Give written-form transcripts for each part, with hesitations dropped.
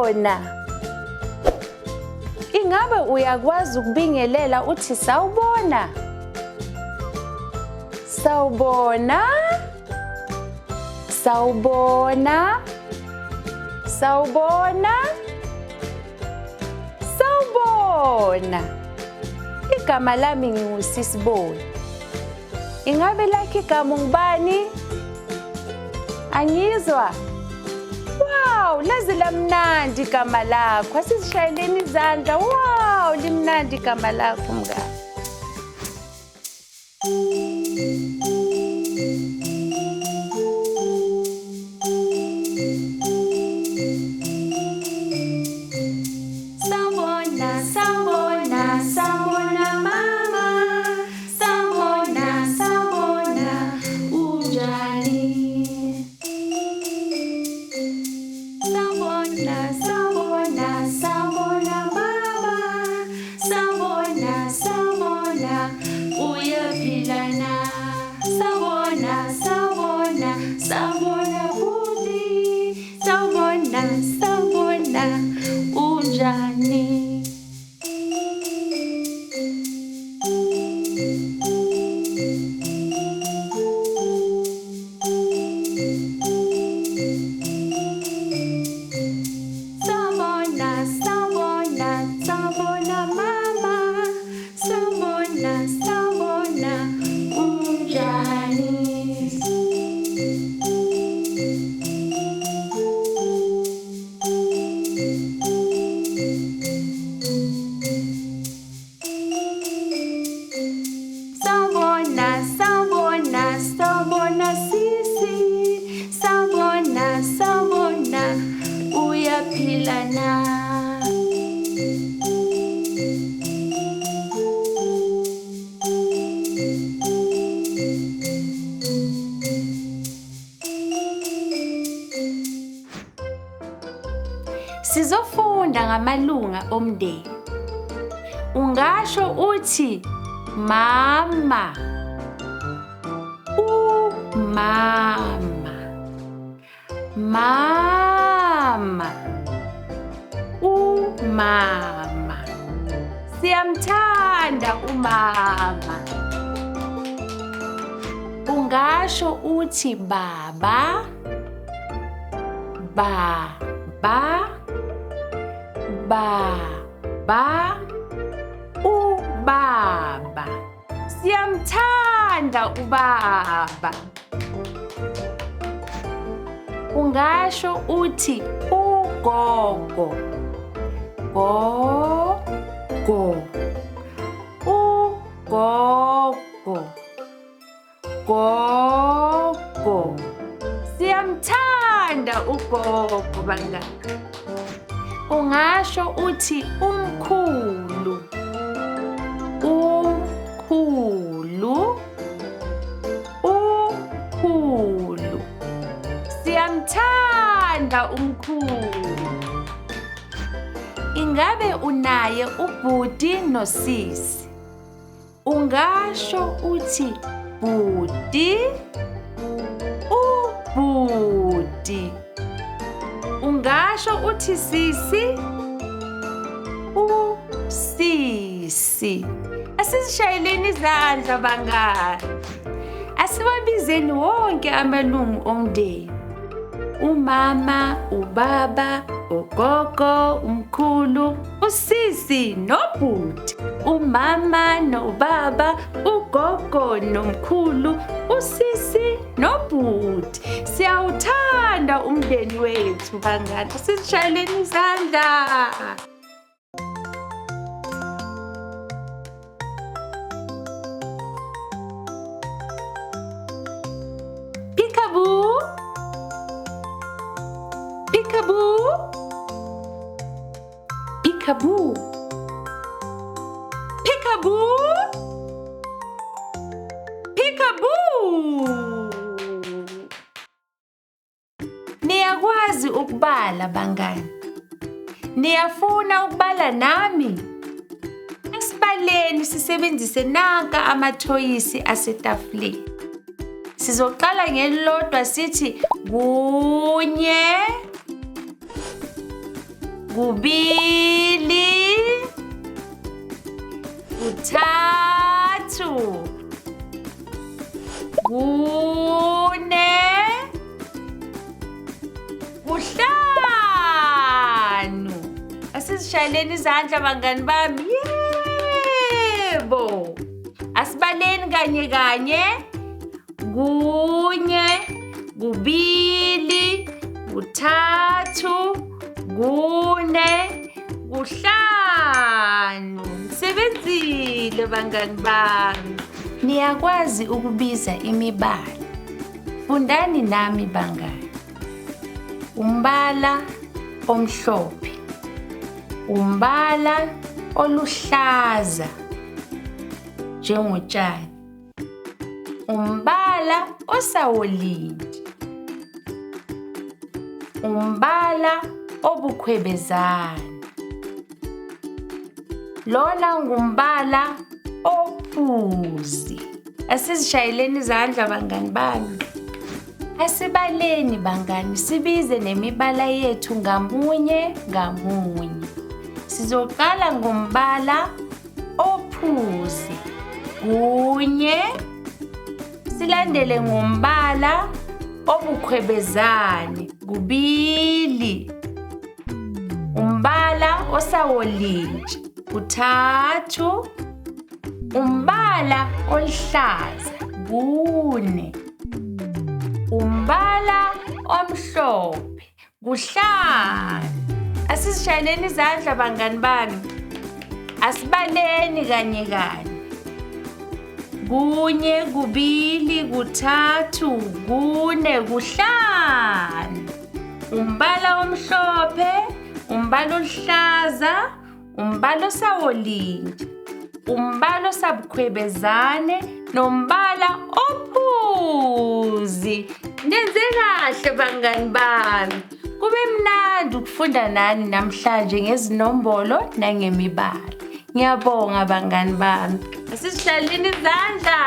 Sawubona. Ingabe uyakwazi ukubingelela uthi sawubona? Sawubona. Sawubona. Sawubona. Sawubona. Igama lami nginguSisiboni. Ingabe lakho igama ngubani? Angizwa. Wow, lazi lamnandi igama lakho. Asizishayeleni izandla. Wow, limnandi igama lakho mngani. Sawubona, sawubona, sawubona mama. Sawubona, sawubona, unjani? Sawubona, sawubona, sawubona mama. Sawubona, sawubona, uyaphila na. Sawubona, sawubona, sawubona bhuti. Sawubona, sawubona, unjani? Sawubona, sawubona, sawubona mama. Sawubona, sawubona, unjani? Sawubona, sawubona, sawubona sisi. Sawubona, sawubona, uyaphila na. Sizofunda ngamalunga omndeni. Ungasho uthi mama. Umama. Mama. Umama. Siyamthanda umama. Ungasho uthi baba. Baba. Baba. Ubaba. Siyamthanda ubaba. Ungasho uthi ugogo. Gogo. Ugogo. Gogo. Siyamthanda ugogo bangaka. Ungasho uthi umkhulu. Umkhulu. Umkhulu. Siyamthanda umkhulu. Ingabe unaye ubhuti nosisi? Ungasho uthi bhuti. Ubhuti. Ungasho uthi sisi. Usisi. Asizishayeleni izandla bangani. Asiwabizeni wonke amalungu omndeni. Umama, ubaba, ugogo, umkhulu, usisi nobhuti. Umama nobaba, ugogo nomkhulu, usisi nobhuti. Siyawuthanda umndeni wethu bangani. Asizishayeleni izandla. Peekaboo. Peekaboo. Peekaboo. Peekaboo. Peekaboo. Niyakwazi ukubala bangani? Niyafuna ukubala nami? Asibaleni sisebenzise nanka amathoyisi asetafuleni. Sizoqala ngelilodwa sithi kunye. kubili, kuthathu, kune, kuhlanu. Asizishayeleni izandla bangani bami. Yebo. Asibaleni kanye kanye. Kunye, kubili, kuthathu, kune, kuhlanu. Sebenzile bangani bami. Niyakwazi ukubiza imibala. Fundani nami bangani. Umbala omhlophe. Umbala oluhlaza njengotshani. Umbala osawolindi. Umbala obukhwebezana. Lona ngumbala ophuzi. Asizishayeleni izandla bangani bami. Asibaleni bangani, sibize nemibala yethu ngamunye ngamunye. Sizoqala ngombala ophuzi. Kunye. Silandele ngombala obukhwebezane. Kubili. Umbala osawolindi. Kuthathu. Umbala oluhlaza. Kune. Umbala omhlophe. Kuhlanu. Asizishayeleni izandla bangani bami. Asibaleni kanye kanye. Kunye, kubili, kuthathu, kune, kuhlanu. Umbala omhlophe, umbala oluhlaza, umbala osawolindi, umbala osabukhwebezane, nombala ophuzi. Nenze kahle bangani bami. Kube mnandi ukufunda nani namhlanje ngezinombolo nangemibala. Ngiyabonga bangani bami. Asizihlaleni izandla.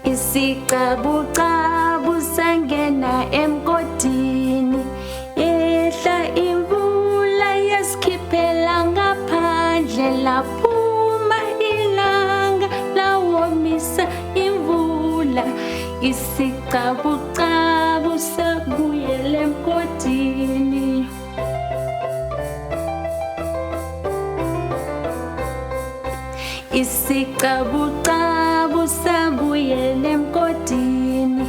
Isicabucabu sangena emgodini. Yehla imvula yasikhiphela ngaphandle. Laphuma ilanga lawomisa imvula. Isicabucabu sabuyela emgodini. Isicabucabu sabuyela emgodini.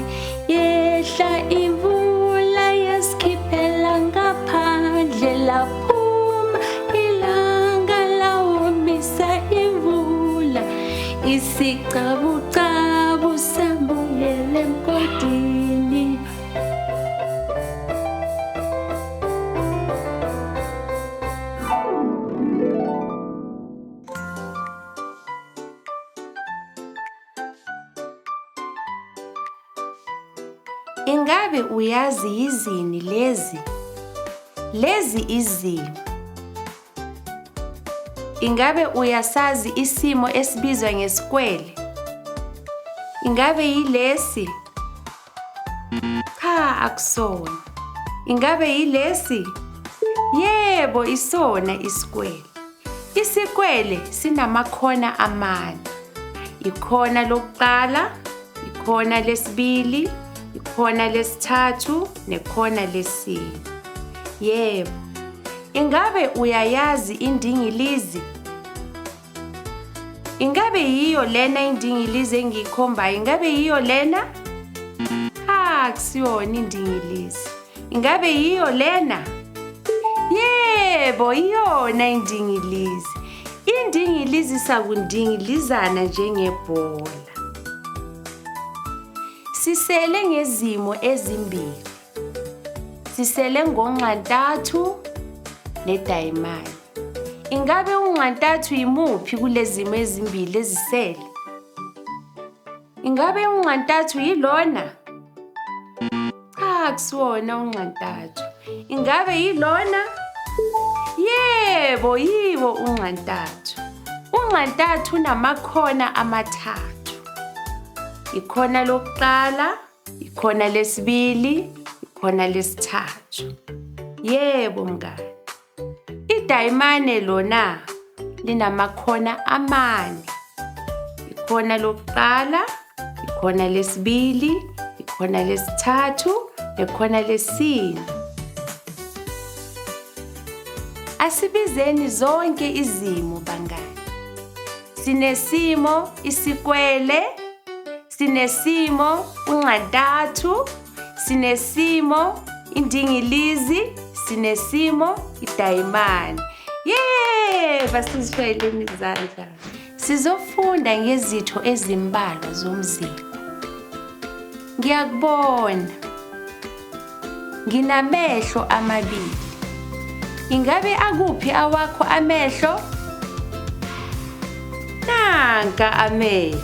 Yehla imvula yasikhiphela ngaphandle. Laphuma ilanga lawomisa imvula. Isicabucabu sabuyela emgodini. Ingabe uyazi yizini lezi? Lezi izimo. Ingabe uyasazi isimo esibizwa ngesikwele? Ingabe yilesi? Cha, akusona. Ingabe yilesi? Yebo, isona isikwele. Isikwele sinamakhona amane. Ikhona lokuqala, ikhona lesibili, ikhona lesithathu, nekhona lesine. Yebo. Ingabe uyayazi indingilizi? Ingabe yiyo lena indingilizi engiyikhombayo? Ingabe yiyo lena? Cha, akusiyona indingilizi. Ingabe yiyo lena? Yebo, iyona indingilizi. Indingilizi sakundingilizana njengebhola. Sisele ngezimo ezimbili. Sisele ngonxantathu nedayimani. Ingabe unxantathu yimuphi kulezimo ezimbili ezisele? Ingabe unxantathu yilona? Cha, akusiwona unxantathu. Ingabe yilona? Yebo, yiwo unxantathu. Unxantathu unamakhono amathathu. Ikhona lokuqala, ikhona lesibili, ikhona lesithathu. Yebo mngani. Idayimane lona linamakhono amane. Ikhona lokuqala, ikhona lesibili, ikhona lesithathu, ikhona lesine. Asibizeni zonke izimo bangani. Sinesimo isikwele, sinesimo unxantathu, sinesimo indingilizi, sinesimo idayimane. Basizishayeleni izandla. Sizofunda ngezitho ezimbalwa zomzimba. Ngiyakubona. Nginamehlo amabili. Ingabe akuphi awakho amehlo? Nanka amehlo.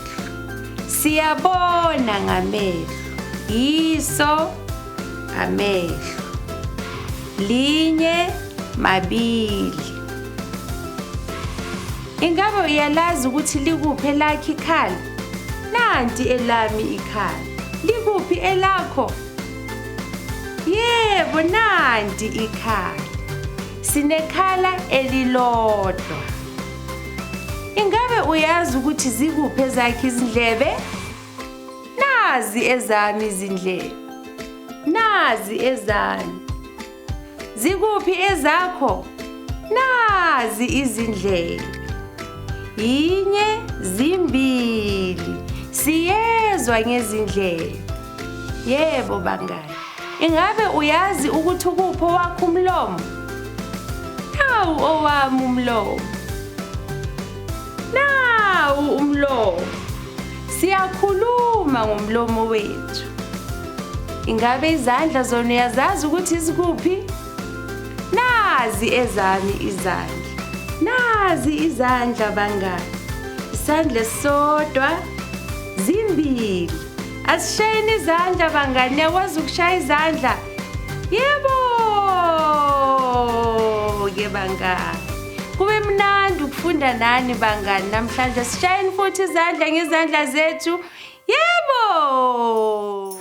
Siyabona ngamehlo. Iso amehlo. Linye, mabili. Ingabe uyalazi ukuthi likuphi elakho ikhala? Nanti elami ikhala. Likuphi elakho? Yebo, nanti ikhala. Sinekhala elilodwa. Ingabe uyazi ukuthi zikuphi ezakho izindlebe? Nazi ezami izindlebe. Nazi ezami. Zikuphi ezakho? Nazi izindlebe. Inye, zimbili. Siyezwa ngezindlebe. Yebo bangani. Ingabe uyazi ukuthi ukuphi wakho umlomo? Nawu owami umlomo. Nawu umlomo. Siyakhuluma ngomlomo wethu. Ingabe izandla zona uyazazi ukuthi zikuphi? Nazi ezami izandla. Nazi izandla bangani. Isandla sodwa, zimbili. Asishayeni izandla bangani. Niyakwazi ukushaya izandla? Yebo! Ke bangani. Kube mnandi ukufunda nani bangani namhlanje. Sishayeni futhi izandla ngezandla zethu. Yebo!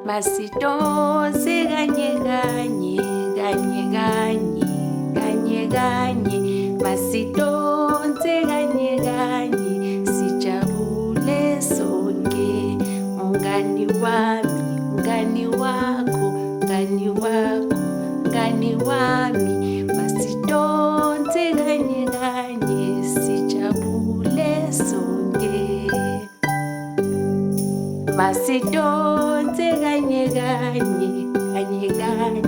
Masidonse kanye kanye, kanye kanye, kanye kanye. Masidonse kanye kanye, sijabule sonke. Mngani wami, mngani wakho, mngani wakho, mngani wami. Masidonse kanye kanye, sijabule sonke. Masidonse kanye kanye, kanye kanye,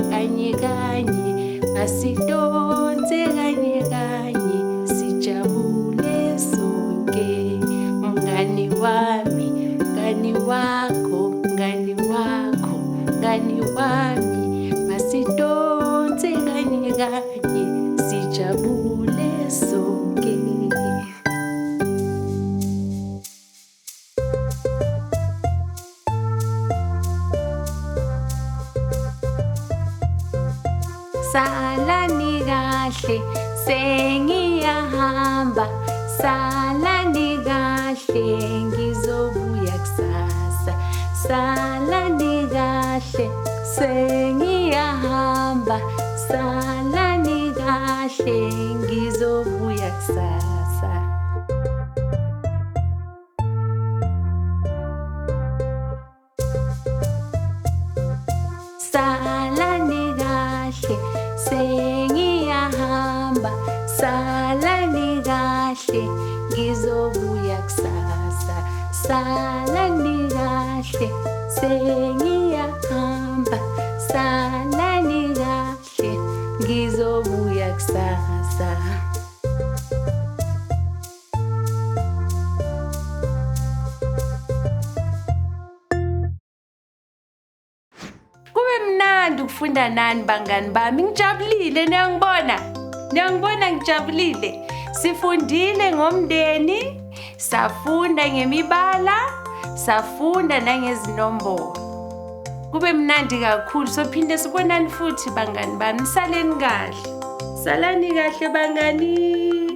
kanye kanye. Masidonse kanye kanye, sijabule sonke. Mngani wami, mngani wakho, mngani wakho, mngani wami. Masidonse kanye kanye, sijabule sonke. Salani kahle, sengiyahamba. Salani kahle, ngizobuya kusasa. Salani kahle, sengiyahamba. Salani kahle, ngizobuya kusasa. Salani kahle, sengiyahamba. Salani kahle, ngizobuya kusasa. Salani kahle, sengiyahamba. Salani kahle, ngizobuya kusasa. kumnandi ukufunda nani bangani bami. Ngijabulile niyangibona ngijabulile. Sifundile ngomndeni, safunda ngemibala, safunda nangezinombolo. Kube mnandi kakhulu. Sophinde sibonani futhi bangani bami. Salani kahle bangani.